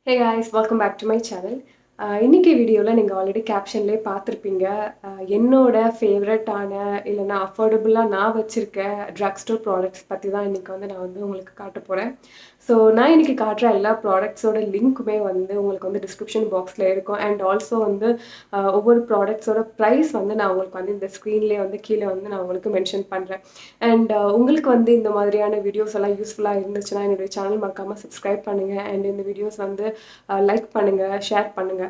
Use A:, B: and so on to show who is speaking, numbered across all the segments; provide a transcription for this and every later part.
A: Hey guys, welcome back to my channel. இன்னைக்கு வீடியோவில் நீங்கள் ஆல்ரெடி கேப்ஷன்லேயே பார்த்துருப்பீங்க. என்னோட ஃபேவரட்டான இல்லைன்னா அஃபோர்டபுளாக நான் வச்சுருக்க ட்ரக் ஸ்டோர் ப்ராடக்ட்ஸ் பற்றி தான் இன்றைக்கி நான் உங்களுக்கு காட்ட போகிறேன். ஸோ நான் இன்றைக்கி காட்டுற எல்லா ப்ராடக்ட்ஸோட லிங்க்குமே உங்களுக்கு டிஸ்கிரிப்ஷன் பாக்ஸில் இருக்கும். அண்ட் ஆல்சோ ஒவ்வொரு ப்ராடக்ட்ஸோட ப்ரைஸ் நான் உங்களுக்கு இந்த ஸ்க்ரீன்லேயே கீழே நான் உங்களுக்கு மென்ஷன் பண்ணுறேன். அண்ட் உங்களுக்கு இந்த மாதிரியான வீடியோஸ் எல்லாம் யூஸ்ஃபுல்லாக இருந்துச்சுன்னா என்னுடைய சேனல் மறக்காமல் சப்ஸ்கிரைப் பண்ணுங்கள். அண்ட் இந்த வீடியோஸ் லைக் பண்ணுங்கள், ஷேர் பண்ணுங்கள்.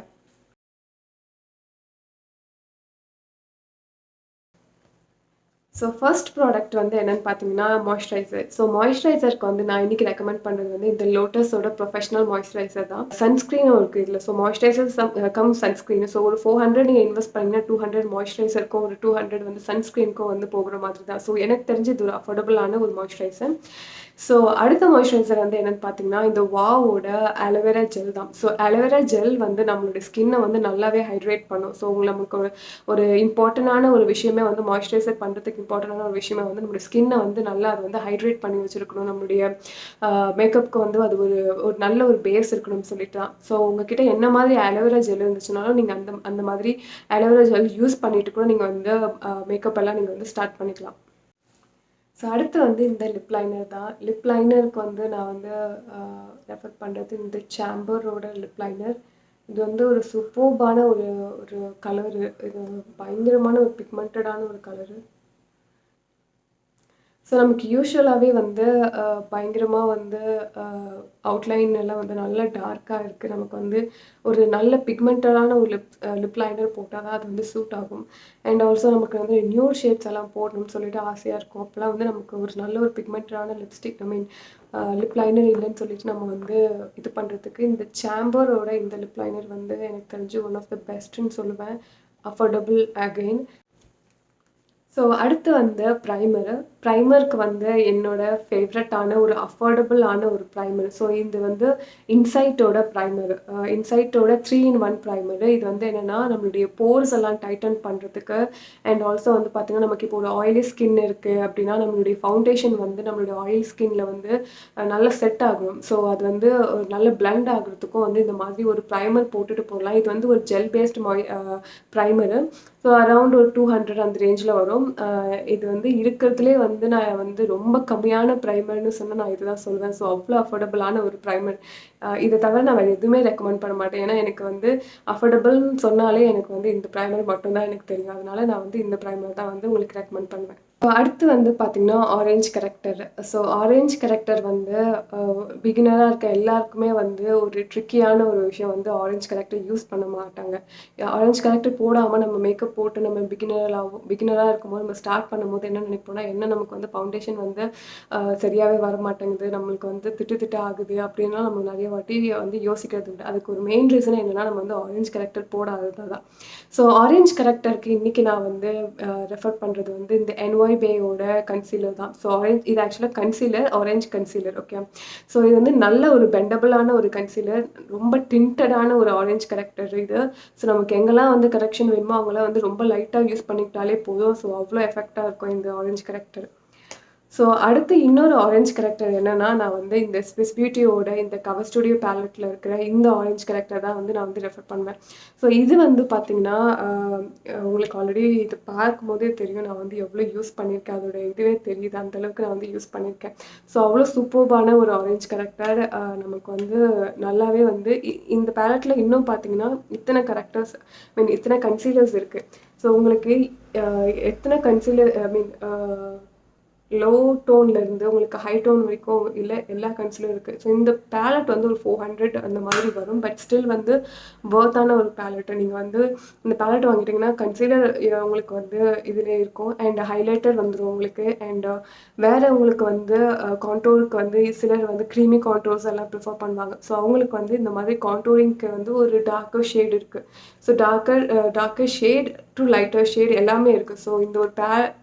A: ஸோ ஃபர்ஸ்ட் ப்ராடக்ட் என்னென்னு பார்த்தீங்கன்னா மாய்ஸ்சரைசர். ஸோ மாய்ஸ்சரைசருக்கு நான் இன்றைக்கி ரெக்கமெண்ட் பண்ணுறது இந்த லோட்டஸோட ப்ரொஃபஷனல் மாய்ஸ்சரைசர் தான். சன்ஸ்க்ரீனும் இருக்குது இதில். So moisturiser come sunscreen. So ஒரு 400 நீங்கள் இன்வெஸ்ட் பண்ணிங்கன்னா 200 மாய்ஸ்சரைசருக்கும் ஒரு 200 சன்ஸ்க்ரீனுக்கும் போகிற மாதிரி தான். ஸோ எனக்கு தெரிஞ்சு இது ஒரு அஃபோர்டபுளான ஒரு மாய்ஸ்சரைசர். ஸோ அடுத்த மாய்ஸ்சரைசர் என்னென்னு பார்த்தீங்கன்னா இந்த வாவோட அலோவேரா ஜெல் தான். ஸோ அலோவேரா ஜெல் நம்மளுடைய ஸ்கின்னை நல்லாவே ஹைட்ரேட் பண்ணும். ஸோ நமக்கு ஒரு இம்பார்ட்டண்டான ஒரு விஷயமே மாய்ஸ்சரைசர் பண்ணுறதுக்கு இம்பார்ட்டண்டான ஒரு விஷயமே நம்மளுடைய ஸ்கின்னை நல்லா அது ஹைட்ரேட் பண்ணி வச்சுருக்கணும். நம்மளுடைய மேக்கப்புக்கு அது ஒரு ஒரு நல்ல ஒரு பேஸ் இருக்கணும்னு சொல்லிட்டு தான். ஸோ உங்ககிட்ட என்ன மாதிரி அலோவேரா ஜெல் இருந்துச்சுனாலும் நீங்கள் அந்த மாதிரி அலோவேரா ஜெல் யூஸ் பண்ணிட்டு கூட நீங்கள் மேக்கப் எல்லாம் நீங்கள் ஸ்டார்ட் பண்ணிக்கலாம். ஸோ அடுத்து இந்த லிப் லைனர் தான். லிப் லைனருக்கு நான் ரெஃபர் பண்ணுறது இந்த சாம்பரோட லிப் லைனர். இது ஒரு சூப்பர்பான ஒரு ஒரு கலரு. இது பயங்கரமான ஒரு பிக்மெண்டடான ஒரு கலரு. ஸோ நமக்கு யூஷுவலாகவே பயங்கரமாக அவுட்லைன் எல்லாம் நல்லா டார்க்காக இருக்குது. நமக்கு ஒரு நல்ல பிக்மெண்டடான ஒரு லிப் லைனர் போட்டால் தான் அது சூட் ஆகும். அண்ட் ஆல்சோ நமக்கு நியூட் ஷேட்ஸ் எல்லாம் போடணும்னு சொல்லிட்டு ஆசையாக இருக்கும். அப்போலாம் நமக்கு ஒரு நல்ல ஒரு பிக்மெண்டடான லிப்ஸ்டிக் லிப் லைனர் இல்லைன்னு சொல்லிட்டு நம்ம இது பண்ணுறதுக்கு இந்த சாம்பரோட இந்த லிப் லைனர் எனக்கு தெரிஞ்சு ஒன் ஆஃப் த பெஸ்ட்டுன்னு சொல்லுவேன். Affordable again. ஸோ அடுத்து ப்ரைமரு. ப்ரைமருக்கு என்னோட ஃபேவரட்டான ஒரு அஃபோர்டபுளான ஒரு ப்ரைமர். ஸோ இது இன்சைட்டோட ப்ரைமரு. இன்சைட்டோட 3-in-1 primer. இது என்னென்னா நம்மளுடைய போர்ஸ் எல்லாம் டைட்டன் பண்ணுறதுக்கு. அண்ட் ஆல்சோ பார்த்திங்கன்னா நமக்கு இப்போ ஒரு ஆயிலி ஸ்கின் இருக்குது அப்படின்னா நம்மளுடைய ஃபவுண்டேஷன் நம்மளுடைய ஆயில் ஸ்கின்னில் நல்லா செட் ஆகும். ஸோ அது ஒரு நல்ல பிளண்ட் ஆகுறதுக்கும் இந்த மாதிரி ஒரு ப்ரைமர் போட்டுட்டு போகலாம். இது ஒரு gel paste primer. So around ஒரு 200 அந்த ரேஞ்சில் வரும். இது இருக்கிறதுலே நான் ரொம்ப கம்மியான ப்ரைமர்னு சொன்னால் நான் இதுதான் சொல்வேன். ஸோ அவ்வளோ அஃபோர்டபுளான ஒரு ப்ரைமர். இதை தவிர நான் வேறு எதுவுமே ரெக்கமெண்ட் பண்ண மாட்டேன். ஏன்னா எனக்கு அஃபோர்டபுள்னு சொன்னாலே எனக்கு இந்த ப்ரைமர் மட்டும்தான் எனக்கு தெரியும். அதனால நான் இந்த ப்ரைமர் தான் உங்களுக்கு ரெக்கமெண்ட் பண்ணுவேன். அடுத்து பார்த்தீங்கன்னா orange corrector. So orange corrector பிகினராக இருக்க எல்லாருக்குமே ஒரு ட்ரிக்கியான ஒரு விஷயம் ஆரஞ்ச் கரெக்டர் யூஸ் பண்ண மாட்டாங்க. ஆரஞ்ச் கரெக்டர் போடாமல் நம்ம மேக்கப் போட்டு நம்ம பிகினராக இருக்கும்போது நம்ம ஸ்டார்ட் பண்ணும்போது என்ன நினைப்போம்னா நமக்கு ஃபவுண்டேஷன் சரியாகவே வர மாட்டேங்குது, நம்மளுக்கு திட்டு ஆகுது அப்படின்லாம் நம்ம நிறைய வாட்டி யோசிக்கிறது உண்டு. அதுக்கு ஒரு மெயின் ரீசன் என்னென்னா நம்ம ஆரஞ்ச் கரெக்டர் போடாதது தான். ஸோ ஆரஞ்ச் கரெக்டருக்கு இன்றைக்கி நான் ரெஃபர் பண்ணுறது இந்த NYBேயோட கன்சீலர் தான். ஸோ இது ஆக்சுவலாக concealer, orange concealer. Okay. So இது நல்ல ஒரு பெண்டபிளான ஒரு கன்சீலர். ரொம்ப டிண்டடான ஒரு ஆரஞ்ச் கரெக்டர் இது. ஸோ நமக்கு எங்கெல்லாம் கரெக்ஷன் வேணுமோ அவங்களாம் ரொம்ப லைட்டாக யூஸ் பண்ணிக்கிட்டாலே போதும். ஸோ அவ்வளோ எஃபெக்டாக இருக்கும் இந்த ஆரஞ்ச் கரெக்டர். ஸோ அடுத்து இன்னொரு ஆரஞ்ச் கரெக்டர் என்னென்னா நான் இந்த ஸ்விஸ் பியூட்டியோட இந்த கவர் ஸ்டுடியோ பேலட்டில் இருக்கிற இந்த ஆரஞ்ச் கரெக்டர் தான் நான் ரெஃபர் பண்ணுவேன். ஸோ இது பார்த்திங்கன்னா உங்களுக்கு ஆல்ரெடி இது பார்க்கும்போதே தெரியும் நான் எவ்வளோ யூஸ் பண்ணியிருக்கேன். அதோட இதுவே தெரியுது அந்தளவுக்கு நான் யூஸ் பண்ணியிருக்கேன். ஸோ அவ்வளோ சூப்பர்பான ஒரு ஆரஞ்ச் கரெக்டர். நமக்கு நல்லாவே இந்த பேலட்டில் இன்னும் பார்த்திங்கன்னா இத்தனை கரெக்டர்ஸ் இத்தனை கன்சீலர்ஸ் இருக்குது. ஸோ உங்களுக்கு எத்தனை கன்சீலர் லோ டோன்லேருந்து உங்களுக்கு ஹை டோன் வரைக்கும் இல்லை எல்லா கன்சீலரும் இருக்குது. ஸோ இந்த பேலட் ஒரு 400 அந்த மாதிரி வரும். பட் ஸ்டில் வர்த்தான ஒரு பேலட்டு. நீங்கள் இந்த பேலட் வாங்கிட்டிங்கன்னா கன்சீலர் உங்களுக்கு இதில் இருக்கும். அண்ட் ஹைலைட்டர் வந்துடும் உங்களுக்கு. அண்ட் வேறு உங்களுக்கு கான்டோருக்கு சிலர் க்ரீமி கான்டோர்ஸ் எல்லாம் ப்ரிஃபர் பண்ணுவாங்க. ஸோ அவங்களுக்கு இந்த மாதிரி கான்டோரிங்க்கு ஒரு டார்க்கர் ஷேட் இருக்குது. So darker shade to lighter shade எல்லாமே இருக்குது. ஸோ இந்த ஒரு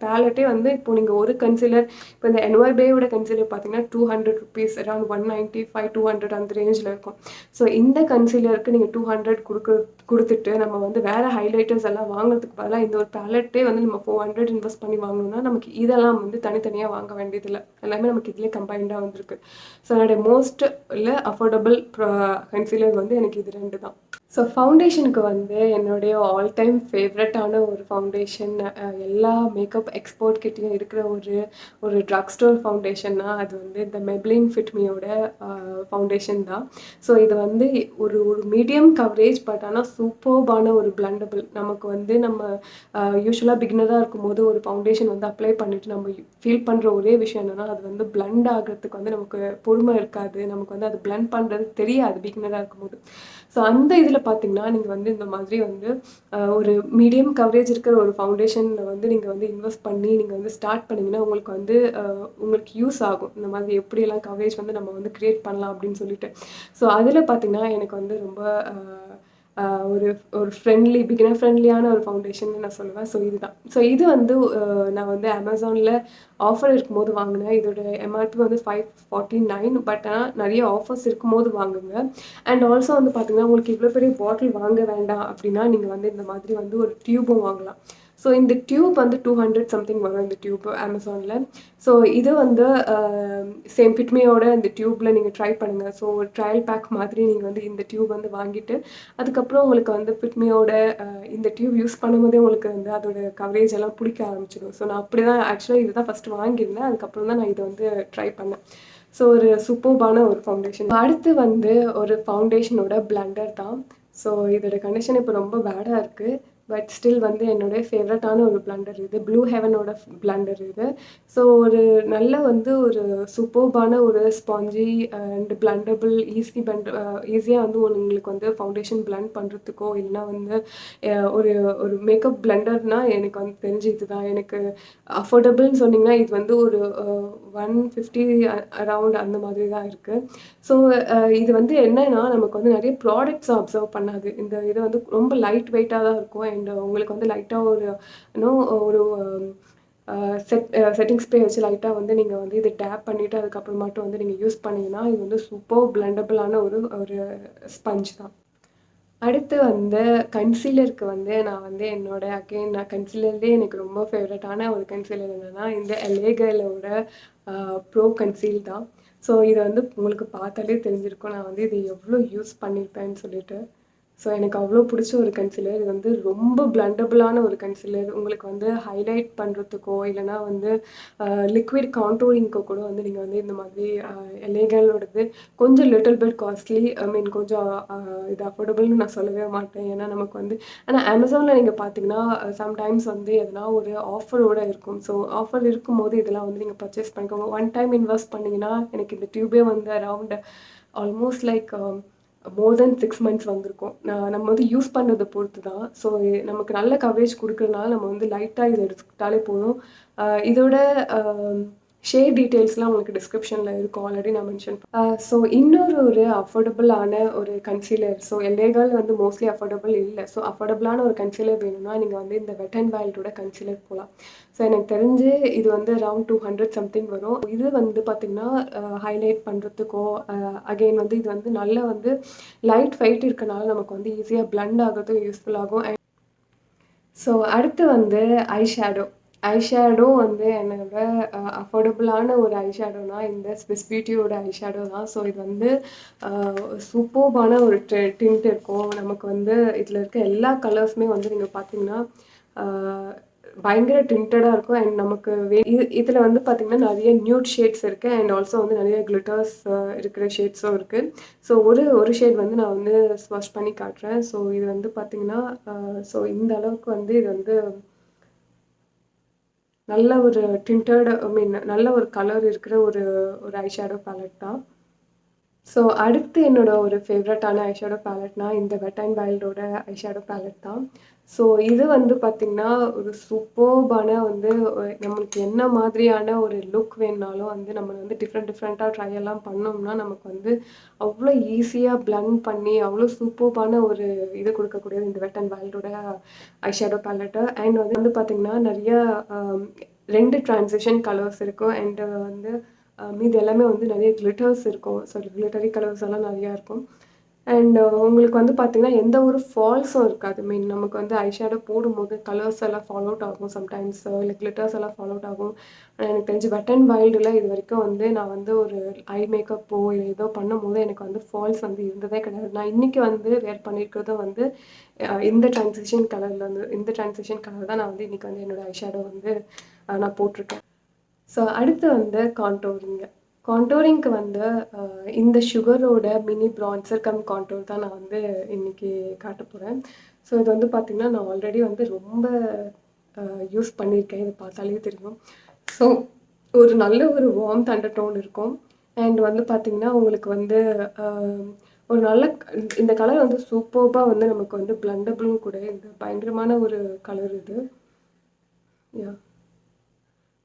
A: பேலட்டே வந்து இப்போ நீங்கள் ஒரு கன்சீலர் இப்போ இந்த NYBேயோட கன்சீலர் பார்த்தீங்கன்னா ₹200 அரௌண்ட் 195 200 அந்த ரேஞ்சில் இருக்கும். ஸோ இந்த கன்சீலருக்கு நீங்கள் 200 கொடுத்துட்டு நம்ம வந்து வேறு ஹைலைட்டர்ஸ் எல்லாம் வாங்குறதுக்கு பதிலாக இந்த ஒரு பேலட்டே வந்து நம்ம 400 இன்வெஸ்ட் பண்ணி வாங்கணும்னா நமக்கு இதெல்லாம் வந்து தனித்தனியாக வாங்க வேண்டியதில்லை. எல்லாமே நமக்கு இதிலே கம்பைண்டாக வந்திருக்கு. ஸோ என்னுடைய மோஸ்ட் இல்லை அஃபோர்டபுள் கன்சீலர் வந்து எனக்கு இது 2 தான். ஸோ ஃபவுண்டேஷனுக்கு வந்து என்னுடைய ஆல் டைம் ஃபேவரட்டான ஒரு ஃபவுண்டேஷன், எல்லா மேக்கப் எக்ஸ்பர்ட் கிட்டேயும் இருக்கிற ஒரு ட்ரக் ஸ்டோர் ஃபவுண்டேஷன்னா அது வந்து இந்த மெப்ளின் ஃபிட்மியோட ஃபவுண்டேஷன் தான். ஸோ இது வந்து ஒரு மீடியம் கவரேஜ், பட் ஆனால் சூப்பர்பான ஒரு பிளண்டபிள். நமக்கு வந்து நம்ம யூஸ்வலாக பிகினராக இருக்கும்போது ஒரு ஃபவுண்டேஷன் வந்து அப்ளை பண்ணிவிட்டு நம்ம ஃபீல் பண்ணுற ஒரே விஷயம் என்னென்னா அது வந்து பிளண்ட் ஆகிறதுக்கு வந்து நமக்கு பொறுமை இருக்காது. நமக்கு வந்து அது பிளண்ட் பண்ணுறது தெரியாது பிகினராக இருக்கும்போது. ஸோ அந்த இதில் பார்த்தீங்கன்னா நீங்கள் வந்து இந்த மாதிரி வந்து ஒரு மீடியம் கவரேஜ் இருக்கிற ஒரு ஃபவுண்டேஷனில் வந்து நீங்கள் வந்து இன்வெஸ்ட் பண்ணி நீங்கள் வந்து ஸ்டார்ட் பண்ணிங்கன்னா உங்களுக்கு வந்து உங்களுக்கு யூஸ் ஆகும். இந்த மாதிரி எப்படியெல்லாம் கவரேஜ் வந்து நம்ம வந்து க்ரியேட் பண்ணலாம் அப்படின்னு சொல்லிட்டு. ஸோ அதில் பார்த்தீங்கன்னா எனக்கு வந்து ரொம்ப ஒரு பிகினர் ஃப்ரெண்ட்லியான ஒரு ஃபவுண்டேஷன் நான் சொல்லுவேன். ஸோ இதுதான். ஸோ இது வந்து நான் வந்து அமேசானில் ஆஃபர் இருக்கும்போது வாங்கினேன். இதோட எம்ஆர்பி வந்து 549. பட் ஆனால் நிறைய ஆஃபர்ஸ் இருக்கும்போது வாங்குங்க. அண்ட் ஆல்சோ வந்து பார்த்தீங்கன்னா உங்களுக்கு இவ்வளோ பெரிய பாட்டில் வாங்க வேண்டாம் அப்படின்னா நீங்கள் வந்து இந்த மாதிரி வந்து ஒரு டியூபும் வாங்கலாம். ஸோ இந்த டியூப் வந்து 200 சம்திங் வரும் இந்த டியூப் அமேசானில். ஸோ இது வந்து சேம் ஃபிட்மியோட இந்த டியூப்பில் நீங்கள் ட்ரை பண்ணுங்கள். ஸோ ஒரு ட்ரையல் பேக் மாதிரி நீங்கள் வந்து இந்த டியூப் வந்து வாங்கிட்டு அதுக்கப்புறம் உங்களுக்கு வந்து ஃபிட்மியோட இந்த டியூப் யூஸ் பண்ணும்போதே உங்களுக்கு வந்து அதோட கவரேஜ் எல்லாம் பிடிக்க ஆரம்பிச்சிடும். ஸோ நான் அப்படி தான் ஆக்சுவலாக இது தான் ஃபஸ்ட்டு வாங்கியிருந்தேன். அதுக்கப்புறம் தான் நான் இதை வந்து ட்ரை பண்ணேன். ஸோ ஒரு சூப்பர்பான ஒரு ஃபவுண்டேஷன். அடுத்து வந்து ஒரு ஃபவுண்டேஷனோட பிளண்டர் தான். ஸோ இதோட கண்டிஷன் இப்போ ரொம்ப பேடாக இருக்குது. பட் ஸ்டில் வந்து என்னுடைய ஃபேவரட்டான ஒரு பிளண்டர் இது. ப்ளூ ஹெவனோட பிளண்டர் இது. ஸோ ஒரு நல்ல வந்து ஒரு சூப்பர்பான ஒரு ஸ்பாஞ்சி அண்ட் பிளண்டபிள் ஈஸியாக வந்து உங்களுக்கு வந்து ஃபவுண்டேஷன் பிளண்ட் பண்ணுறதுக்கோ இல்லைனா வந்து ஒரு ஒரு மேக்கப் பிளண்டர்னால் எனக்கு வந்து தெரிஞ்சு இது தான். எனக்கு அஃபோர்டபுள்னு சொன்னிங்கன்னா இது வந்து ஒரு 150 அரவுண்ட் அந்த மாதிரி தான் இருக்குது. ஸோ இது வந்து என்னன்னா நமக்கு வந்து நிறைய ப்ராடக்ட்ஸும் அப்சர்வ் பண்ணாது. இந்த இது வந்து ரொம்ப லைட் வெயிட்டாக தான் இருக்கும். அண்ட் உங்களுக்கு வந்து லைட்டாக ஒரு ஒரு செட்டிங் ஸ்ப்ரே வச்சு லைட்டாக வந்து நீங்கள் வந்து இதை டேப் பண்ணிவிட்டு அதுக்கப்புறமாட்டும் வந்து நீங்கள் யூஸ் பண்ணிங்கன்னா இது வந்து சூப்பர் பிளண்டபிளான ஒரு ஸ்பஞ்ச் தான். அடுத்து வந்து கன்சீலருக்கு வந்து நான் வந்து நான் கன்சீலர்லேயே எனக்கு ரொம்ப ஃபேவரட்டான ஒரு கன்சீலர் என்னென்னா இந்த LA Girlோட ப்ரோ கன்சீல் தான். ஸோ இதை வந்து உங்களுக்கு பார்த்தாலே தெரிஞ்சிருக்கும் நான் வந்து இதை எவ்வளோ யூஸ் பண்ணியிருப்பேன்னு சொல்லிட்டு. ஸோ எனக்கு அவ்வளோ பிடிச்ச ஒரு கன்சீலர். இது வந்து ரொம்ப பிளண்டபிளான ஒரு கன்சீலர். உங்களுக்கு வந்து ஹைலைட் பண்ணுறதுக்கோ இல்லைனா வந்து லிக்விட் கான்டூரிங்க்கோ கூட வந்து நீங்கள் வந்து இந்த மாதிரி LA Girlோடது கொஞ்சம் லிட்டில் பிட் காஸ்ட்லி. கொஞ்சம் இது அஃபோர்டபுள்னு நான் சொல்லவே மாட்டேன். ஏன்னா நமக்கு வந்து ஆனால் அமேசானில் நீங்கள் பார்த்தீங்கன்னா சம்டைம்ஸ் வந்து எதனா ஒரு ஆஃபரோடு இருக்கும். ஸோ ஆஃபர் இருக்கும்போது இதெல்லாம் வந்து நீங்கள் பர்ச்சேஸ் பண்ணிக்கோங்க. ஒன் டைம் இன்வெஸ்ட் பண்ணிங்கன்னா எனக்கு இந்த டியூபே வந்து அரவுண்ட் ஆல்மோஸ்ட் லைக் மோர் தென் 6 மந்த்ஸ் வந்திருக்கும். நம்ம வந்து யூஸ் பண்ணுறதை பொறுத்து தான். ஸோ நமக்கு நல்ல கவரேஜ் கொடுக்குறதுனால நம்ம வந்து லைட்டாக இதை எடுத்துக்கிட்டாலே போதும். இதோட ஷேட் டீட்டெயில்ஸ்லாம் உங்களுக்கு டிஸ்கிரிப்ஷனில் இருக்கும். ஆல்ரெடி நான் மென்ஷன் ஸோ இன்னொரு அஃபோர்டபுளான ஒரு கன்சீலர். ஸோ LA Girl வந்து மோஸ்ட்லி அஃபோர்டபுள் இல்லை. ஸோ அஃபோர்டபுளான ஒரு கன்சீலர் வேணும்னா நீங்கள் வந்து இந்த Wet n Wildோட கன்சீலர் போகலாம். ஸோ எனக்கு தெரிஞ்சு இது வந்து அரவுண்ட் 200 சம்திங் வரும். இது வந்து பார்த்திங்கன்னா ஹைலைட் பண்ணுறதுக்கோ அகெயின் வந்து இது வந்து நல்ல வந்து லைட் வெயிட் இருக்கனால நமக்கு வந்து ஈஸியாக பிளண்ட் ஆகிறதுக்கு யூஸ்ஃபுல் ஆகும். ஸோ அடுத்து வந்து ஐஷேடோ வந்து என்னோட அஃபோர்டபுளான ஒரு ஐஷேடோனா இந்த ஸ்விஸ் பியூட்டியோட ஐஷேடோ தான். ஸோ இது வந்து சூப்பர்பான ஒரு டிண்ட் இருக்கும். நமக்கு வந்து இதில் இருக்க எல்லா கலர்ஸுமே வந்து நீங்கள் பார்த்தீங்கன்னா பயங்கர டிண்டடாக இருக்கும். அண்ட் நமக்கு இதில் வந்து பார்த்திங்கன்னா நிறைய நியூட் ஷேட்ஸ் இருக்குது. அண்ட் ஆல்சோ வந்து நிறைய கிளிட்டர்ஸ் இருக்கிற ஷேட்ஸும் இருக்குது. ஸோ ஒரு ஷேட் வந்து நான் வந்து ஸ்வாஷ் பண்ணி காட்டுறேன். ஸோ இது வந்து பார்த்திங்கன்னா ஸோ இந்த அளவுக்கு வந்து இது வந்து நல்ல ஒரு டிண்டட் நல்ல ஒரு கலர் இருக்கிற ஒரு ஐஷேடோ பேலட் தான். ஸோ அடுத்து என்னோட ஒரு ஃபேவரட்டான ஐஷேடோ பேலட்னா இந்த Wet n Wildோட ஐஷேடோ பேலட் தான். ஸோ இது வந்து பார்த்திங்கன்னா, ஒரு சூப்பர்பான வந்து நம்மளுக்கு என்ன மாதிரியான ஒரு லுக் வேணுனாலும் வந்து நம்ம வந்து டிஃப்ரெண்ட்டா ட்ரை எல்லாம் பண்ணோம்னா, நமக்கு வந்து அவ்வளோ ஈஸியா பிளெண்ட் பண்ணி, அவ்வளோ சூப்பர்பான ஒரு இது குடுக்கக்கூடியது இந்த வெட் அண்ட் வைல்டோட ஐ ஷேடோ பேலட்டு. அண்ட் வந்து பார்த்திங்கன்னா, நெறையா அ 2 ட்ரான்சிஷன் கலர்ஸ் இருக்கும். அண்ட் வந்து மீதி எல்லாமே வந்து நெறைய கிளிட்டர்ஸ் இருக்கும். சாரி கிளிட்டரி கலர்ஸ் எல்லாம் நெறையா இருக்கும். அண்ட் உங்களுக்கு வந்து பார்த்தீங்கன்னா, எந்த ஒரு ஃபால்ஸும் இருக்காது. மீன் நமக்கு வந்து ஐ ஷேடோ போடும்போது கலர்ஸ் எல்லாம் ஃபால் அவுட் ஆகும் சம்டைம்ஸ் இல்ல கிளிட்டர்ஸ் எல்லாம் ஃபால் அவுட் ஆகும். எனக்கு தெரிஞ்சு வெட் அண்ட் வைல்டுல இதுவரைக்கும் வந்து நான் வந்து ஒரு ஐ மேக்கப்போ இல்ல ஏதோ பண்ணும்போது எனக்கு வந்து ஃபால்ஸ் வந்து இருந்ததே கிடையாது. நான் இன்னைக்கு வந்து வேர் பண்ணியிருக்கிறதும் வந்து இந்த ட்ரான்சிஷன் கலர் தான் நான் வந்து இன்னைக்கு வந்து என்னோட ஐ ஷேடோ வந்து நான் போட்டிருக்கேன். ஸோ அடுத்து வந்து கான்டோரிங். கான்டோரிங்க்கு வந்து இந்த சுகரோட மினி பிரான்சர் கம் கான்டோர் தான் நான் வந்து இன்னைக்கு காட்டப் போறேன். ஸோ இது வந்து பார்த்தீங்கன்னா, நான் ஆல்ரெடி வந்து ரொம்ப யூஸ் பண்ணியிருக்கேன். இத பார்த்தாலே தெரியும். ஸோ ஒரு நல்ல ஒரு வார்ம்த் அண்டர்டோன் இருக்கும். அண்ட் வந்து பார்த்தீங்கன்னா, உங்களுக்கு வந்து அ ஒரு நல்ல இந்த கலர் வந்து சூப்பர்பா வந்து நமக்கு வந்து பிளெண்டபிளும் கூட. இது பயங்கரமான ஒரு கலர் இது. யாஹ்!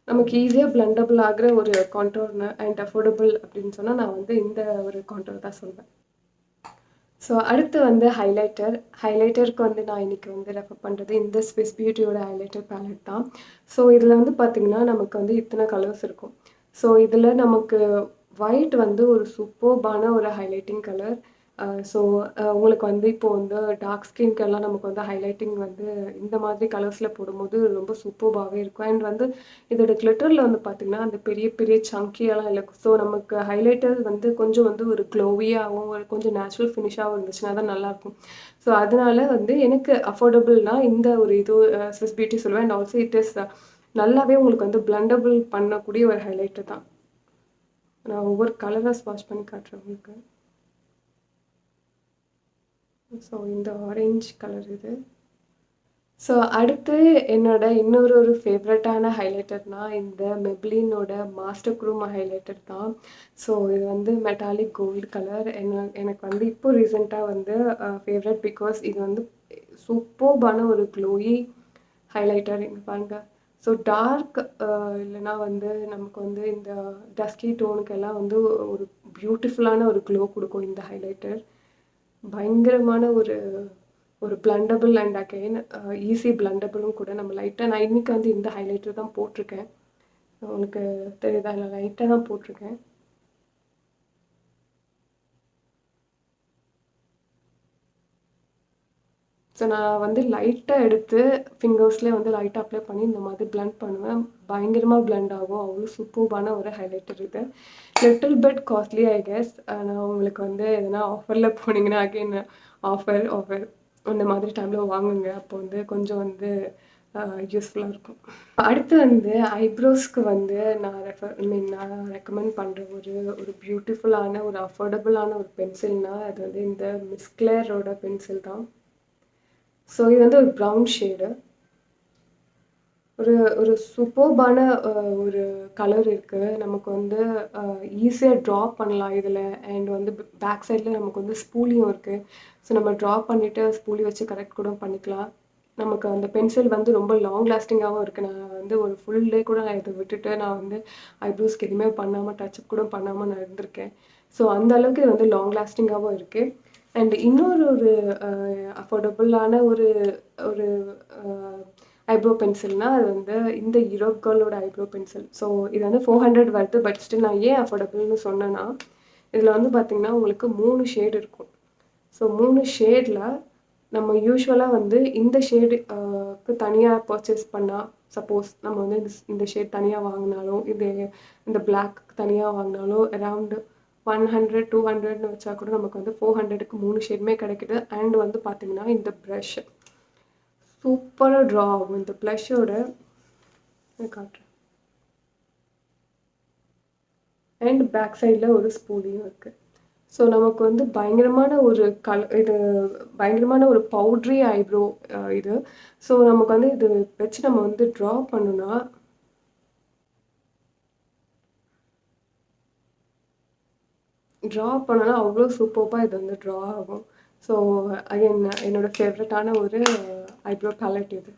A: நமக்கு ஈஸியா பிளெண்டபிள் ஆகுற ஒரு கான்டோர்ன்னு அண்ட் அஃபோர்டபுள் அப்படின்னு சொன்னா, நான் வந்து இந்த ஒரு கான்டோர் தான் சொல்வேன். ஸோ அடுத்து வந்து ஹைலைட்டர். ஹைலைட்டருக்கு வந்து நான் இன்னைக்கு வந்து ரெஃபர் பண்றது இந்த ஸ்விஸ் பியூட்டியோட ஹைலைட்டர் பேலட் தான். ஸோ இதில வந்து பார்த்தீங்கன்னா, நமக்கு வந்து இத்தன கலர்ஸ் இருக்கும். ஸோ இதில நமக்கு ஒயிட் வந்து ஒரு சூப்பர்பான ஒரு ஹைலைட்டிங் கலர். ஸோ உங்களுக்கு வந்து இப்போ வந்து டார்க் ஸ்கின்க்கெல்லாம் நமக்கு வந்து ஹைலைட்டிங் வந்து இந்த மாதிரி கலர்ஸ்ல போடும்போது ரொம்ப சூப்பர்பாவே இருக்கும். அண்ட் வந்து இதோட கிளிட்டர்ல வந்து பார்த்தீங்கன்னா, அந்த பெரிய பெரிய சங்கியாலாம் இல்ல. ஸோ நமக்கு ஹைலைட்டர் வந்து கொஞ்சம் வந்து ஒரு க்ளோவியாவும், ஒரு கொஞ்சம் நேச்சுரல் ஃபினிஷாவும் இருந்துச்சுன்னா தான் நல்லாயிருக்கும். ஸோ அதனால வந்து எனக்கு அஃபோர்டபுள்னா இந்த ஒரு இது ஸ்விஸ் பியூட்டி சொல்லுவேன். அண்ட் ஆல்சோ இட் இஸ் நல்லாவே உங்களுக்கு வந்து பிளெண்டபிள் பண்ணக்கூடிய ஒரு ஹைலைட்டர் தான். நான் ஒவ்வொரு கலரா ஸ்வாட்ச் பண்ணி காட்டுறேன் உங்களுக்கு. ஸோ இந்த ஆரஞ்ச் கலர் இது. ஸோ அடுத்து என்னோட இன்னொரு ஒரு ஃபேவரட்டான ஹைலைட்டர்னா, இந்த மெப்ளினோட மாஸ்டர் க்ரூம் ஹைலைட்டர் தான். ஸோ இது வந்து மெட்டாலிக் கோல்டு கலர். எனக்கு வந்து இப்போ ரீசென்ட்டா வந்து ஃபேவரட் பிகாஸ் இது வந்து சூப்பர்பான ஒரு க்ளோயி ஹைலைட்டர். இங்க பாருங்க. ஸோ டார்க் இல்லைனா வந்து நமக்கு வந்து இந்த டஸ்கி டோனுக்கெல்லாம் வந்து ஒரு பியூட்டிஃபுல்லான ஒரு க்ளோ குடுக்கும் இந்த ஹைலைட்டர். பயங்கரமான ஒரு ஒரு பிளெண்டபிள் அண்ட் அகைன் ஈஸி பிளெண்டபிளும் கூட. நம்ம லைட்டா நான் இன்னைக்கு வந்து இந்த ஹைலைட்டர் தான் போட்டிருக்கேன். உங்களுக்கு தெரியுதா? நான் லைட்டா தான் போட்டிருக்கேன். ஸோ நான் வந்து லைட்டா எடுத்து ஃபிங்கர்ஸ்லேயே வந்து லைட்டா அப்ளை பண்ணி இந்த மாதிரி பிளெண்ட் பண்ணுவேன். பயங்கரமா பிளெண்ட் ஆகும். அவ்வளோ சூப்பர்பான ஒரு ஹைலைட்டர் இது. Little bit costly I guess. ஆனா உங்களுக்கு வந்து எதனா ஆஃபர்ல போனீங்கன்னா அகைன் ஆஃபர் அந்த மாதிரி டைம்ல வாங்குங்க. அப்போ வந்து கொஞ்சம் வந்து யூஸ்ஃபுல்லா இருக்கும். அடுத்து வந்து ஐப்ரோஸ்க்கு வந்து நான் ரெக்கமெண்ட் பண்ற ஒரு ஒரு பியூட்டிஃபுல்லான ஒரு அஃபோர்டபுளான ஒரு பென்சில்னா, அது வந்து இந்த மிஸ் கிளேரோட பென்சில் தான். ஸோ இது வந்து ஒரு ப்ரவுன் ஷேடு. ஒரு ஒரு சூப்பர்பான ஒரு கலர் இருக்கு. நமக்கு வந்து ஈஸியா ட்ரா பண்ணலாம் இதில. அண்ட் வந்து பேக் சைட்ல நமக்கு வந்து ஸ்பூலியும் இருக்கு. ஸோ நம்ம ட்ரா பண்ணிட்டு ஸ்பூலி வச்சு கரெக்ட் கூட பண்ணிக்கலாம். நமக்கு அந்த பென்சில் வந்து ரொம்ப லாங் லாஸ்டிங்காவும் இருக்கு. நான் வந்து ஒரு ஃபுல் டே கூட நான் இத விட்டுட்டு நான் வந்து ஐப்ரோஸ்க்கு எதுவுமே பண்ணாம டச்சப் கூட பண்ணாம நான் இருந்திருக்கேன். ஸோ அந்த அளவுக்கு இது வந்து லாங் லாஸ்டிங்காவும் இருக்கு. அண்ட் இன்னொரு ஒரு அ அஃபோர்டபுளான ஒரு ஒரு அ ஐப்ரோ பென்சில்னா, அது வந்து இந்த யூரோப் கேர்ளோட ஐப்ரோ பென்சில். ஸோ இது வந்து 400 வருது. பட் ஸ்டில் நான் ஏன் அஃபோர்டபுள்னு சொன்னேன்னா, இதில வந்து பார்த்தீங்கன்னா, உங்களுக்கு 3 ஷேட் இருக்கும். ஸோ 3 ஷேட்ல நம்ம யூசுவலா வந்து இந்த ஷேடு க்கு தனியா பர்ச்சேஸ் பண்ணா, சப்போஸ் நம்ம வந்து இந்த ஷேட் தனியா வாங்குனாலும், இந்த பிளாக் தனியா வாங்குனாலும் அரவுண்ட் 100, 200ன்னு வச்சா கூட நமக்கு வந்து 400க்கு 3 ஷேடுமே கிடைக்குது. அண்ட் வந்து பார்த்தீங்கன்னா, இந்த பிரஷ் சூப்பரா ட்ரா ஆகும். இந்த ப்ளஷோட காட்டுறேன். அண்ட் பேக் சைட்ல ஒரு ஸ்பூலியும் இருக்கு. ஸோ நமக்கு வந்து பயங்கரமான ஒரு பவுட்ரி ஐப்ரோ இது. ஸோ நமக்கு வந்து இது வச்சு நம்ம வந்து ட்ரா பண்ணுனா அவ்வளோ சூப்பர்பா இது வந்து ட்ரா ஆகும். ஸோ அகைன் என்னோட ஃபேவரட்டான ஒரு ஐப்ரோ பேலட் இது.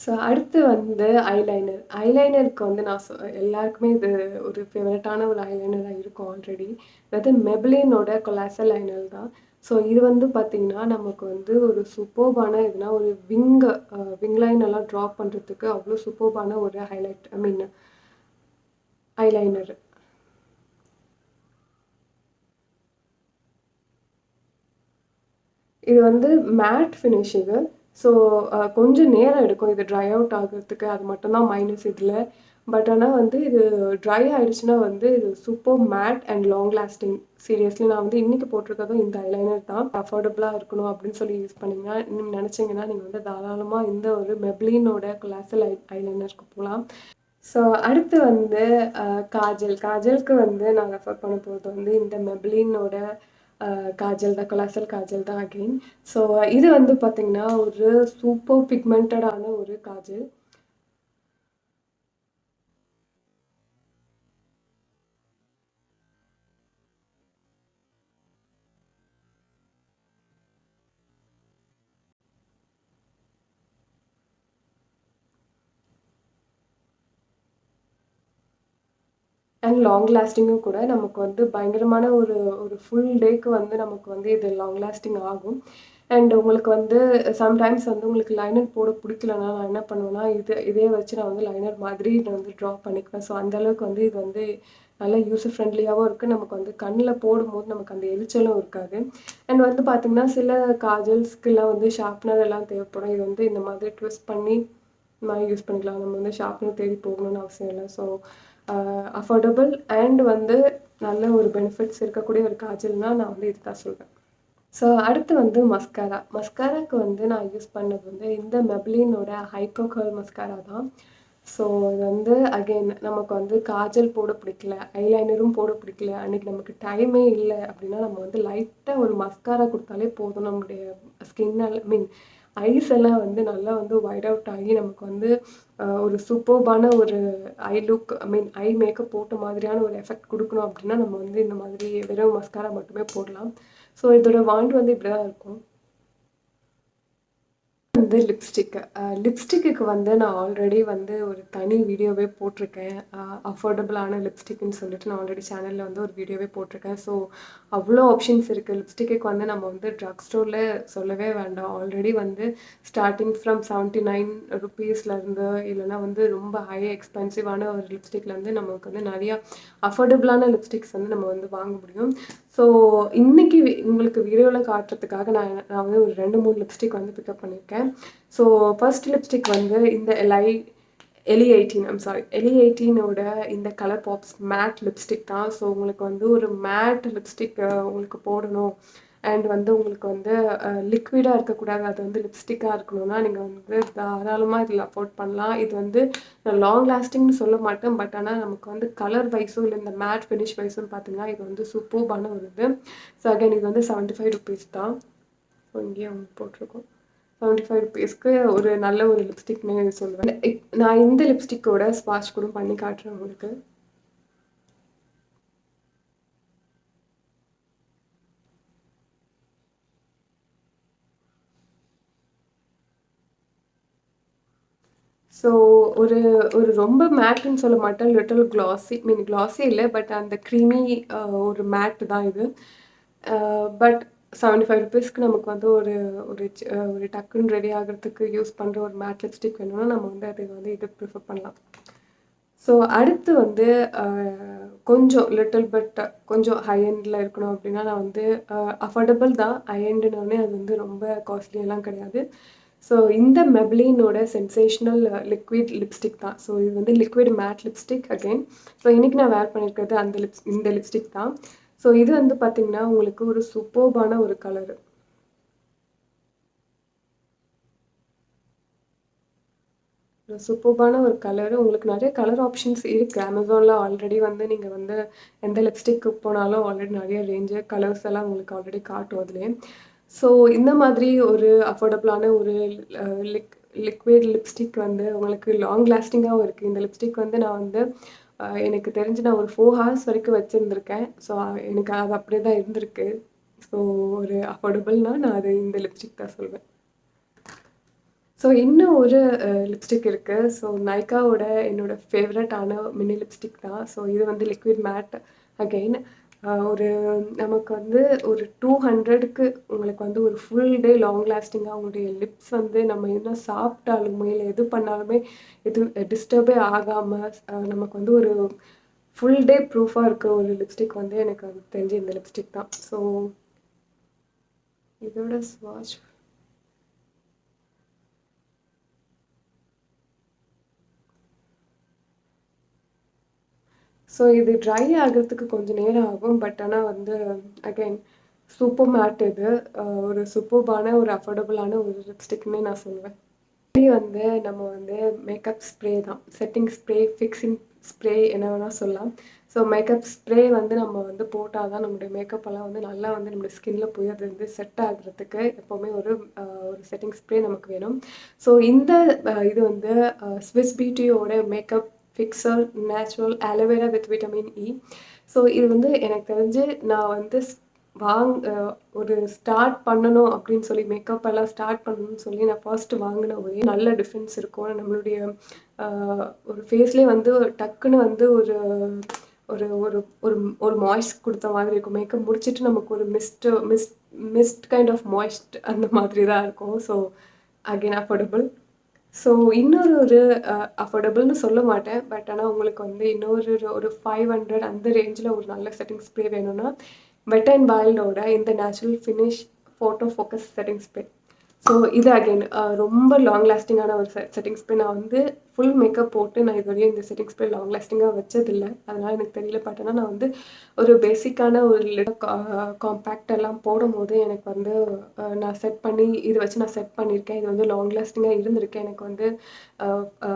A: ஸோ அடுத்து வந்து ஐலைனர். ஐலைனருக்கு வந்து நான் எல்லாருக்குமே இது ஒரு ஃபேவரட்டான ஒரு ஐலைனராக இருக்கும் ஆல்ரெடி. அதாவது மெப்ளினோட கொலாசல் ஐலைனர் தான். ஸோ இது வந்து பார்த்திங்கன்னா நமக்கு வந்து ஒரு சூப்பர்பான எதுனா ஒரு விங் லைன் எல்லாம் ட்ரா பண்ணுறதுக்கு அவ்வளோ சூப்பர்பான ஒரு ஐலைனர். இது வந்து மேட் ஃபினிஷ் இது. ஸோ கொஞ்சம் நேரம் எடுக்கும் இது ட்ரை அவுட் ஆகுறதுக்கு. அது மட்டும் தான் மைனஸ் இதில். பட் ஆனால் வந்து இது ட்ரை ஆயிடுச்சுன்னா வந்து இது super matte and long lasting. Seriously நான் வந்து இன்றைக்கி போட்டிருக்கதும் இந்த ஐலைனர் தான். அஃபோர்டபுளாக இருக்கணும் அப்படின்னு சொல்லி யூஸ் பண்ணிங்கன்னா நினச்சிங்கன்னா நீங்கள் வந்து தாராளமாக இந்த ஒரு மெப்ளினோட கொலாசல் ஐலைனருக்கு போகலாம். ஸோ அடுத்து வந்து காஜல். காஜலுக்கு வந்து நான் ரெஃபர் பண்ண போகிறது வந்து இந்த மெப்ளினோட காஜல் தான், கொலாசல் காஜல் தான் அகெயின். ஸோ இது வந்து பார்த்திங்கன்னா ஒரு சூப்பர் பிக்மெண்டடான ஒரு காஜல். அண்ட் லாங் லாஸ்டிங்கும் கூட. நமக்கு வந்து பயங்கரமான ஒரு ஒரு ஃபுல் டேக்கு வந்து நமக்கு வந்து இது லாங் லாஸ்டிங் ஆகும். அண்ட் உங்களுக்கு வந்து சம்டைம்ஸ் வந்து உங்களுக்கு லைனர் போட பிடிக்கலன்னா நான் என்ன பண்ணுவேன்னா இதே வச்சு நான் வந்து லைனர் மாதிரி நான் வந்து ட்ரா பண்ணிக்குவேன். ஸோ அந்தளவுக்கு வந்து இது வந்து நல்லா யூஸர் ஃப்ரெண்ட்லியாகவும் இருக்குது. நமக்கு வந்து கண்ணில் போடும்போது நமக்கு அந்த எரிச்சலும் இருக்காது. அண்ட் வந்து பார்த்திங்கன்னா சில காஜல்ஸ்க்கெல்லாம் வந்து ஷார்ப்னர் எல்லாம் தேவைப்படும். இது வந்து இந்த மாதிரி ட்விஸ்ட் பண்ணி நான் யூஸ் பண்ணிக்கலாம். நம்ம வந்து ஷார்ப்னர் தேடி போகணும்னு அவசியம் இல்லை. ஸோ அஃபோர்டபுள் அண்ட் வந்து நல்ல ஒரு பெனிஃபிட்ஸ் இருக்கக்கூடிய ஒரு காஜல்னால் நான் வந்து இது தான் சொல்வேன். ஸோ அடுத்து வந்து மஸ்காரா. மஸ்காராக்கு வந்து நான் யூஸ் பண்ணது வந்து இந்த மெப்ளினோட ஹைப்பர் கர்ல் மஸ்காரா தான். ஸோ இது வந்து அகெயின் நமக்கு வந்து காஜல் போட பிடிக்கல, ஐலைனரும் போட பிடிக்கல, அன்றைக்கி நமக்கு டைமே இல்லை அப்படின்னா நம்ம வந்து லைட்டாக ஒரு மஸ்காரா கொடுத்தாலே போதும். நம்முடைய ஸ்கின்னால் ஐஸ் எல்லாம் வந்து நல்லா வந்து வைட் அவுட் ஆகி நமக்கு வந்து ஒரு சூப்பர்பான ஒரு ஐ மேக்கப் போட்ட மாதிரியான ஒரு எஃபெக்ட் கொடுக்கணும் அப்படின்னா நம்ம வந்து இந்த மாதிரி வெறும் மஸ்காரா மட்டுமே போடலாம். ஸோ இதோட வாண்ட் வந்து இப்படி தான் இருக்கும். வந்து லிப்ஸ்டிக்கு வந்து நான் ஆல்ரெடி வந்து ஒரு தனி வீடியோவே போட்டிருக்கேன். அஃபோர்டபுளான லிப்ஸ்டிக்னு சொல்லிட்டு நான் ஆல்ரெடி சேனலில் வந்து ஒரு வீடியோவே போட்டிருக்கேன். ஸோ அவ்வளோ ஆப்ஷன்ஸ் இருக்குது. லிப்ஸ்டிக்கு வந்து நம்ம வந்து ட்ரக் ஸ்டோரில் சொல்லவே வேண்டாம். ஆல்ரெடி வந்து ஸ்டார்டிங் ஃப்ரம் 79 ருபீஸ்லேருந்து இல்லைனா வந்து ரொம்ப ஹை எக்ஸ்பென்சிவான ஒரு லிப்ஸ்டிக்லேருந்து நமக்கு வந்து நிறையா அஃபோர்டபுளான லிப்ஸ்டிக்ஸ் வந்து நம்ம வந்து வாங்க முடியும். ஸோ இன்றைக்கி உங்களுக்கு வீடியோவில் காட்டுறதுக்காக நான் வந்து ஒரு 2-3 லிப்ஸ்டிக் வந்து பிக்கப் பண்ணியிருக்கேன். ஸோ ஃபர்ஸ்ட் லிப்ஸ்டிக் வந்து இந்த எலி18 இந்த கலர் பாப்ஸ் மேட் லிப்ஸ்டிக் தான். ஸோ உங்களுக்கு வந்து ஒரு மேட் லிப்ஸ்டிக் உங்களுக்கு போடணும் அண்ட் வந்து உங்களுக்கு வந்து லிக்விடாக இருக்கக்கூடாது, அது வந்து லிப்ஸ்டிக்காக இருக்கணும்னா நீங்கள் வந்து தாராளமாக இதில் அஃபோர்ட் பண்ணலாம். இது வந்து நான் லாங் லாஸ்டிங்னு சொல்ல மாட்டேன். பட் ஆனால் நமக்கு வந்து கலர் வைஸும் இல்லை இந்த மேட் ஃபினிஷ் வைஸும் பார்த்தீங்கன்னா இது வந்து சூப்பர்பான ஒரு இது. ஸோ அகைன் இது வந்து 75 ருபீஸ் தான். ஸோ இங்கேயே அவங்க போட்டிருக்கோம். 75 ருபீஸ்க்கு ஒரு நல்ல ஒரு லிப்ஸ்டிக்னு சொல்லுவேன். நான் இந்த லிப்ஸ்டிக்கோட ஸ்வாட்ச் கூட பண்ணி காட்டுறேன் உங்களுக்கு. ஸோ ஒரு ஒரு ரொம்ப மேட்டுன்னு சொல்ல மாட்டேன். லிட்டில் கிளாஸி இல்லை. பட் அந்த க்ரீமி ஒரு மேட் தான் இது. பட் 75 ருபீஸ்க்கு நமக்கு வந்து ஒரு ஒரு ஒரு டக்குன்னு ரெடி ஆகிறதுக்கு யூஸ் பண்ணுற ஒரு மேட் லிப்ஸ்டிக் வேணும்னா நம்ம வந்து அது வந்து இது ப்ரிஃபர் பண்ணலாம். ஸோ அடுத்து வந்து கொஞ்சம் லிட்டில் பட் கொஞ்சம் ஹை எண்டில் இருக்கணும் அப்படின்னா நான் வந்து அஃபோர்டபுள் தான். ஹை எண்டுனாலே அது வந்து ரொம்ப காஸ்ட்லியெல்லாம் கிடையாது. ஸோ இந்த மெப்ளினோட சென்சேஷனல் லிக்விட் லிப்ஸ்டிக் தான். ஸோ இது வந்து liquid mat lipstick again. So இன்றைக்கி நான் வேர் பண்ணியிருக்கிறது இந்த லிப்ஸ்டிக் தான். ஸோ இது வந்து பார்த்திங்கன்னா உங்களுக்கு ஒரு சூப்பர்பான ஒரு கலரு. சூப்பர்பான ஒரு கலரு. உங்களுக்கு நிறைய கலர் ஆப்ஷன்ஸ் இருக்குது. அமேசானில் ஆல்ரெடி வந்து நீங்கள் வந்து எந்த லிப்ஸ்டிக்கு போனாலும் ஆல்ரெடி நிறைய ரேஞ்சு கலர்ஸ் எல்லாம் உங்களுக்கு ஆல்ரெடி காட்டும் அதுலேயே. ஸோ இந்த மாதிரி ஒரு அஃபோர்டபுளான ஒரு லிக்விட் லிப்ஸ்டிக் வந்து உங்களுக்கு லாங் லாஸ்டிங்காகவும் இருக்குது. இந்த லிப்ஸ்டிக் வந்து நான் வந்து எனக்கு தெரிஞ்சு நான் ஒரு 4 ஹார்ஸ் வரைக்கும் வச்சுருந்துருக்கேன். ஸோ எனக்கு அது அப்படியே தான் இருந்திருக்கு. ஸோ ஒரு அஃபோர்டபுள்னால் நான் அது இந்த லிப்ஸ்டிக் தான் சொல்வேன். ஸோ இன்னும் ஒரு லிப்ஸ்டிக் இருக்கு. ஸோ நைக்காவோட என்னோட ஃபேவரட்டான மினி லிப்ஸ்டிக் தான். ஸோ இது வந்து லிக்விட் மேட் அகைன். ஒரு நமக்கு வந்து ஒரு 200க்கு உங்களுக்கு வந்து ஒரு ஃபுல் டே லாங் லாஸ்டிங்கா உங்களுடைய லிப்ஸ் வந்து நம்ம என்ன சாப்பிட்டாலுமே, இல்ல எது பண்ணாலுமே எதுவும் டிஸ்டர்பே ஆகாம நமக்கு வந்து ஒரு ஃபுல் டே ப்ரூஃபா இருக்க ஒரு லிப்ஸ்டிக் வந்து எனக்கு வந்து தெரிஞ்சு இந்த லிப்ஸ்டிக் தான். ஸோ இதோட ஸ்வாட்ச். ஸோ இது ட்ரை ஆகுறதுக்கு கொஞ்சம் நேரம் ஆகும். பட் ஆனா வந்து அகைன் சூப்பர் மேட் இது. ஒரு சூப்பர்பான ஒரு அஃபோர்டபுளான ஒரு லிப்ஸ்டிக்னே நான் சொல்லுவேன். இது வந்து நம்ம வந்து மேக்கப் ஸ்ப்ரே தான். செட்டிங் ஸ்ப்ரே, ஃபிக்ஸிங் ஸ்ப்ரே என்ன வேணா சொல்லலாம். ஸோ மேக்கப் ஸ்ப்ரே வந்து நம்ம வந்து போட்டா தான் நம்முடைய மேக்கப் எல்லாம் வந்து நல்லா வந்து நம்முடைய ஸ்கின்ல போய் அது வந்து செட் ஆகுறதுக்கு எப்பவுமே ஒரு செட்டிங் ஸ்ப்ரே நமக்கு வேணும். ஸோ இந்த இது வந்து ஸ்விஸ் பியூட்டியோட makeup fixer natural aloe vera with vitamin E. So இது வந்து எனக்கு தெரிஞ்சு நான் வந்து வாங் அ ஒரு ஸ்டார்ட் பண்ணணும் அப்படின்னு சொல்லி மேக்கப் எல்லாம் ஸ்டார்ட் பண்ணணும்னு சொல்லி நான் ஃபர்ஸ்ட் வாங்கின ஒரே நல்ல டிஃப்ரென்ஸ் இருக்கும். நம்மளுடைய அ ஒரு ஃபேஸ்லேயே வந்து டக்குன்னு வந்து ஒரு ஒரு ஒரு ஒரு ஒரு மாய்ஸ்ட் குடுத்த மாதிரி இருக்கும். மேக்கப் முடிச்சுட்டு நமக்கு ஒரு மிஸ்ட் கைண்ட் ஆஃப் மாய்ஸ்ட் அந்த மாதிரி தான் இருக்கும். So again affordable. ஸோ இன்னொரு ஒரு அஃபோர்டபுள்னு சொல்ல மாட்டேன். பட் ஆனா உங்களுக்கு வந்து ஒரு 500 அந்த ரேஞ்சில ஒரு நல்ல செட்டிங் ஸ்ப்ரே வேணும்னா, வெட் அண்ட் வைல்டோட இந்த natural finish photo focus setting spray. So இது அகைன் ரொம்ப லாங் லாஸ்டிங்கான ஒரு செட்டிங் ஸ்ப்ரே. நான் வந்து ஃபுல் மேக்கப் போட்டு நான் இதுவரையும் இந்த செட்டிங் ஸ்ப்ரே லாங் லாஸ்டிங்கா வச்சதில்ல. அதனால எனக்கு தெரியல. பட் ஆனா நான் வந்து ஒரு பேசிக்கான ஒரு காம்பேக்ட் எல்லாம் போடும்போது எனக்கு வந்து நான் செட் பண்ணி இத வச்சு நான் செட் பண்ணியிருக்கேன். இது வந்து லாங் லாஸ்டிங்கா இருந்திருக்கு. எனக்கு வந்து அ அ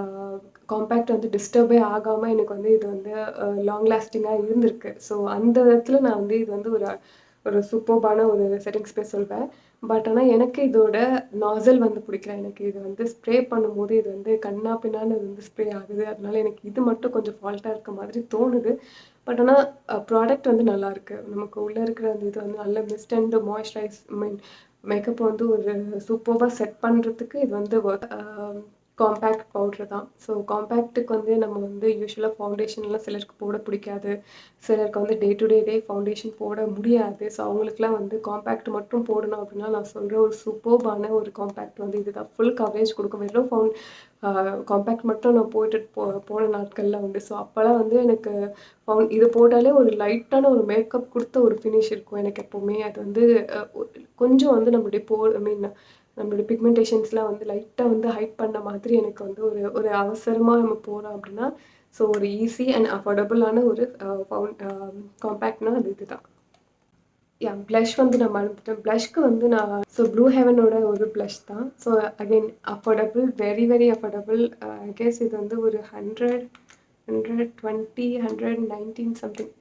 A: காம்பேக்ட் வந்து டிஸ்டர்பே ஆகாம எனக்கு வந்து இது வந்து லாங் லாஸ்டிங்கா இருந்திருக்கு. ஸோ அந்த விதத்துல நான் வந்து இது வந்து ஒரு ஒரு சூப்பர்பான ஒரு செட்டிங் ஸ்ப்ரே சொல்வேன். பட் ஆனா எனக்கு இதோட நாஸல் வந்து பிடிக்கல. எனக்கு இது வந்து ஸ்ப்ரே பண்ணும்போது இது வந்து கன்னா பின்னான்னு இது வந்து ஸ்ப்ரே ஆகுது. அதனால எனக்கு இது மட்டும் கொஞ்சம் ஃபால்ட்டா இருக்க மாதிரி தோணுது. பட் ஆனா ப்ராடக்ட் வந்து நல்லாயிருக்கு. நமக்கு உள்ள இருக்கிற அந்த இது வந்து நல்ல மிஸ்ட் அண்ட் மாய்ஸ்சரைஸ் மேக்கப் வந்து ஒரு சூப்பர்பா செட் பண்றதுக்கு இது வந்து காம்பேக்ட் பவுடர் தான். ஸோ காம்பேக்ட்டுக்கு வந்து நம்ம வந்து யூசுவலா ஃபவுண்டேஷன்லாம் சிலருக்கு போட பிடிக்காது. சிலருக்கு வந்து டே டு டே ஃபவுண்டேஷன் போட முடியாது. ஸோ அவங்களுக்குலாம் வந்து காம்பேக்ட் மட்டும் போடணும் அப்படின்னா, நான் சொல்ற ஒரு சூப்பர்பான ஒரு காம்பேக்ட் வந்து இதுதான். ஃபுல் கவரேஜ் கொடுக்கும். வெறும் காம்பேக்ட் மட்டும் நான் போட்டுட்டு போன நாட்கள்லாம் உண்டு. ஸோ அப்போலாம் வந்து எனக்கு இது போட்டாலே ஒரு லைட்டான ஒரு மேக்கப் குடுத்த ஒரு ஃபினிஷ் இருக்கும் எனக்கு எப்பவுமே. அது வந்து அ ஒ கொஞ்சம் வந்து நம்மளுடைய ஐ மீன் நம்மளுடைய பிக்மெண்டேஷன்ஸ்லாம் வந்து லைட்டா வந்து ஹைட் பண்ண மாதிரி எனக்கு வந்து ஒரு ஒரு அவசரமா நம்ம போறோம் அப்படின்னா, ஸோ ஒரு ஈஸி அண்ட் அஃபோர்டபுளான ஒரு காம்பேக்ட்னா அது இதுதான். ப்ளஷ் வந்து நான் மறந்துட்டேன். ப்ளஷ்க்கு வந்து நான் ப்ளூ ஹெவனோட ஒரு ப்ளஷ் தான். So again affordable, very very affordable. I guess இது வந்து ஒரு 100, 120, 119 சம்திங்.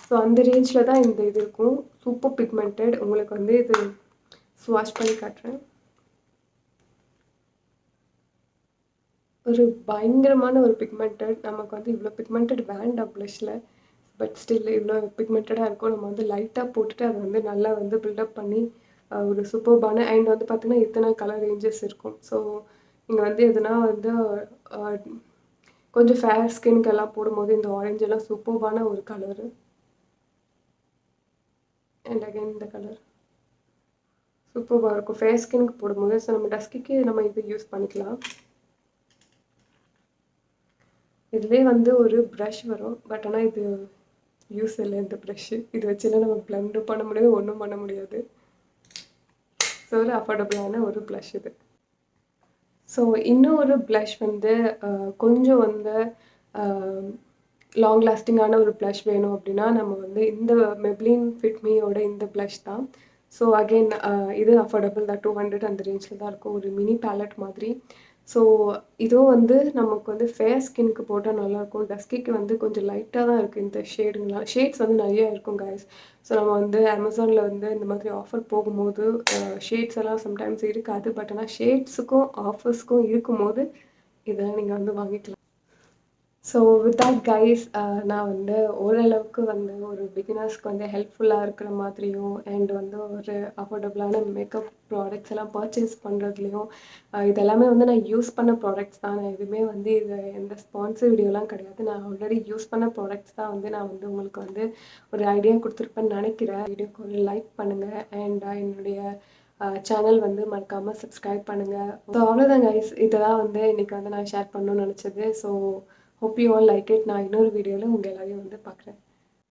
A: ஸோ அந்த ரேஞ்சில தான் இந்த இது இருக்கும். Super pigmented. உங்களுக்கு வந்து இது ஸ்வாட்ச் பண்ணி காட்டுறேன். ஒரு பயங்கரமான ஒரு பிக்மெண்டட். நமக்கு வந்து இவ்வளோ பிக்மெண்டட் வேண்டாம் ப்ளஷ்ல. பட் ஸ்டில் இவ்வளோ பிக்மெண்டடா இருக்கும். நம்ம வந்து லைட்டா போட்டுட்டு அத வந்து நல்லா வந்து பில்டப் பண்ணி ஒரு சூப்பர்பான அண்ட் வந்து பார்த்தீங்கன்னா, இத்தனை கலர் ரேஞ்சஸ் இருக்கும். ஸோ நீங்க வந்து எதுனா வந்து அ கொஞ்சம் ஃபேர் ஸ்கின்க்கெல்லாம் போடும்போது இந்த ஆரஞ்சு எல்லாம் சூப்பர்பான ஒரு கலரு. அண்ட் அகைன் இந்த கலர் சூப்பர்பா இருக்கும். ஃபேர் ஸ்கின்க்கு போடும்போது ஸோ நம்ம டஸ்கிக்கு நம்ம இது யூஸ் பண்ணிக்கலாம். இதுலயே வந்து ஒரு ப்ரஷ் வரும். பட் ஆனா இது யூஸ் இல்ல இந்த ப்ரஷ்ஷு. இது வச்சுலாம் நம்ம பிளெண்டும் பண்ண முடியாது, ஒண்ணும் பண்ண முடியாது. ஸோ ஒரு அஃபோர்டபுளான ஒரு ப்ளஷ் இது. ஸோ இன்னும் ஒரு ப்ளஷ் வந்து கொஞ்சம் வந்து அ லாங் லாஸ்டிங்கான ஒரு ப்ளஷ் வேணும் அப்படின்னா, நம்ம வந்து இந்த Maybelline Fit Meயோட இந்த ப்ளஷ் தான். ஸோ அகைன் இது அஃபோர்டபுள் தான். 200 அந்த ரேஞ்சில தான் இருக்கும். ஒரு மினி பேலட் மாதிரி. ஸோ இதுவும் வந்து நமக்கு வந்து ஃபேர் ஸ்கின்க்கு போட்டா நல்லாயிருக்கும். டஸ்கிக்கு வந்து கொஞ்சம் லைட்டா தான் இருக்கு இந்த ஷேடுங்கலாம். ஷேட்ஸ் வந்து நெறைய இருக்கும் காய்ஸ். ஸோ நம்ம வந்து Amazonல வந்து இந்த மாதிரி ஆஃபர் போகும்போது ஷேட்ஸ் எல்லாம் சம்டைம்ஸ் இருக்காது. பட் ஆனா ஷேட்ஸுக்கும், ஆஃபர்ஸ்க்கும் இருக்கும்போது இதெல்லாம் நீங்க வந்து வாங்கிக்கலாம். ஸோ வித் தட் கைஸ் நான் வந்து ஓரளவுக்கு வந்து ஒரு பிகினர்ஸ்க்கு வந்து ஹெல்ப்ஃபுல்லாக இருக்கிற மாதிரியும் அண்ட் வந்து ஒரு அஃபோர்டபுளான மேக்கப் ப்ராடக்ட்ஸ் எல்லாம் பர்ச்சேஸ் பண்ணுறதுலையும் இதெல்லாமே வந்து நான் யூஸ் பண்ண ப்ராடக்ட்ஸ் தான். நான் எதுவுமே வந்து இது எந்த ஸ்பான்சர் வீடியோலாம் கிடையாது. நான் ஆல்ரெடி யூஸ் பண்ண ப்ராடக்ட்ஸ் தான் வந்து நான் வந்து உங்களுக்கு வந்து ஒரு ஐடியா கொடுத்துருப்பேன்னு நினைக்கிறேன். வீடியோக்கு ஒரு லைக் பண்ணுங்கள் அண்ட் என்னுடைய சேனல் வந்து மறக்காமல் சப்ஸ்கிரைப் பண்ணுங்கள். ஸோ அவ்வளோதான் கைஸ், இதெல்லாம் வந்து இன்றைக்கி வந்து நான் ஷேர் பண்ணணும்னு நினச்சது. So hope you all like it. நான் இன்னொரு வீடியோவில் உங்கள் எல்லாரையும் வந்து பார்க்குறேன்.